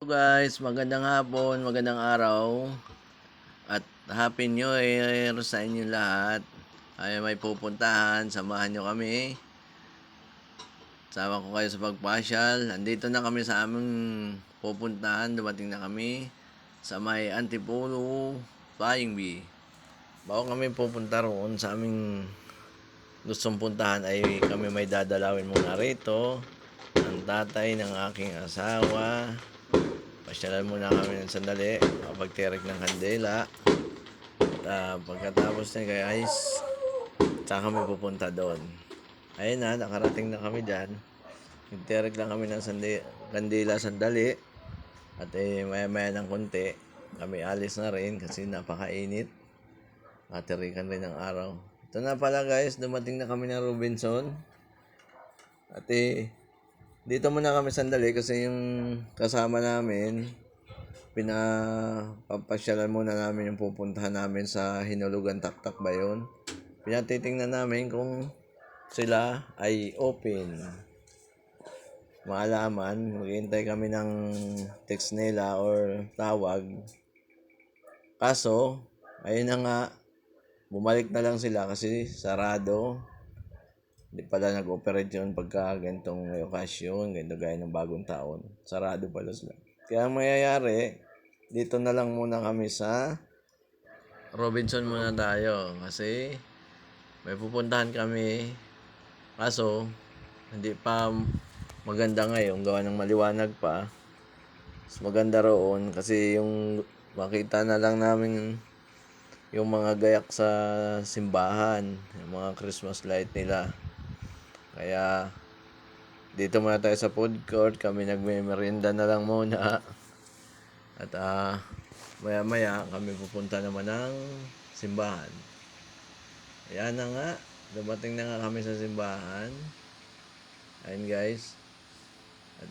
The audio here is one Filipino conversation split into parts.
Guys, magandang hapon, magandang araw at Happy New Year sa inyo lahat. Ay may pupuntahan, samahan nyo kami. Sama ko kayo sa pagpasyal. Andito na kami sa aming pupuntahan, dumating na kami sa may Antipolo Flying Bee. Bago kami pupunta roon sa aming gustong puntahan ay kami may dadalawin muna rito ng tatay ng aking asawa. Pasyalan muna kami ng sandali, pagtirik ng kandela. At pagkatapos na guys, saka kami pupunta doon. Ayun na, nakarating na kami dyan. Nagtirik lang kami ng kandila sandali. At maya-maya ng konti, kami alis na rin kasi napakainit. Matirikan rin ng araw. Ito na pala guys, dumating na kami ng Robinson. At dito muna kami sandali kasi yung kasama namin, pinapapasyalan muna namin yung pupuntahan namin sa Hinulugan Taktak ba yun? Pinatitingnan namin kung sila ay open. Maalaman, maghihintay kami ng text nila or tawag. Kaso, ayun na nga, bumalik na lang sila kasi sarado. Hindi pala nag-operate yun pagka ganitong okasyon, ganito gaya ng bagong taon. Sarado pala sila. Kaya ang mayayari, dito na lang muna kami sa Robinson muna tayo. Kasi may pupuntahan kami. Kaso, hindi pa maganda ngayon. Gawa ng maliwanag pa. Mas maganda roon kasi yung makita na lang namin yung mga gayak sa simbahan. Yung mga Christmas light nila. Kaya dito muna tayo sa food court. Kami nagme-merienda na lang muna. At maya-maya kami pupunta naman ng simbahan. Ayan na nga. Dumating na nga kami sa simbahan. Ayun guys. At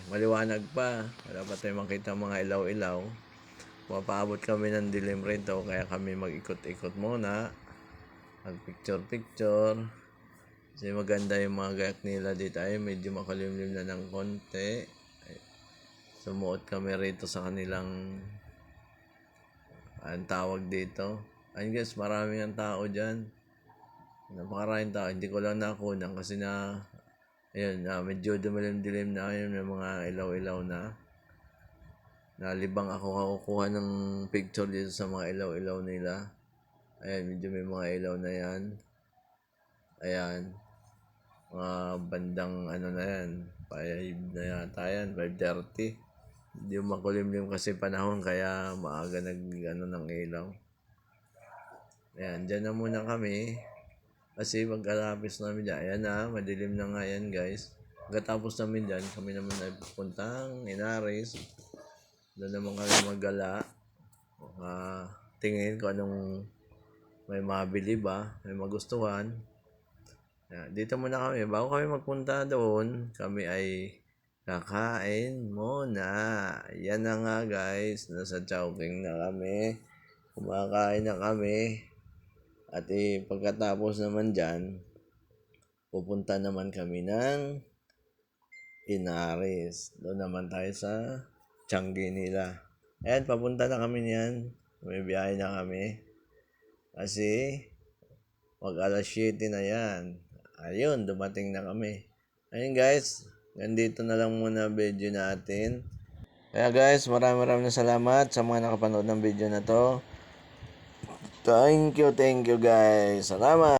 maliwanag pa. Wala pa tayo makita mga ilaw-ilaw. Mapaabot kami ng dilim rito. Kaya kami mag-ikot-ikot muna. Mag-picture-picture. Kasi maganda yung mga gayak nila dito. Ay, medyo makalimlim na ng konti. Sumuot kami rito sa kanilang ang tawag dito. Ayun guys, maraming ang tao dyan. Napakaraming tao. Hindi ko lang nakunan kasi ayun, medyo dumilim-dilim na yun. May mga ilaw-ilaw na. Nalibang ako kukuha ng picture dito sa mga ilaw-ilaw nila. Ayan, medyo may mga ilaw na yan. Ayan. Mga bandang na yan, 5 na yata yan, 5:30. Hindi makulimlim kasi panahon kaya maaga ng ilaw. Ayan, dyan na muna kami. Kasi pagkalapis namin dyan, ayan na, madilim na nga yan guys. Pagkatapos namin dyan, kami naman ay pupuntang Inaris. Doon naman kami maggala. Tingin ko anong may mabili ba, may magustuhan. Dito muna kami. Bago kami magpunta doon, kami ay kakain muna. Yan na nga guys. Nasa Chowking na kami. Kumakain na kami. At pagkatapos naman dyan, pupunta naman kami ng Inaris. Doon naman tayo sa Changi nila. Ayan, papunta na kami niyan. May biyahe na kami. Kasi mag-alas 7 na yan. Ayun, dumating na kami. Ayun guys, nandito na lang muna video natin. Kaya guys, maraming salamat sa mga nakapanood ng video na to. Thank you guys. Salamat.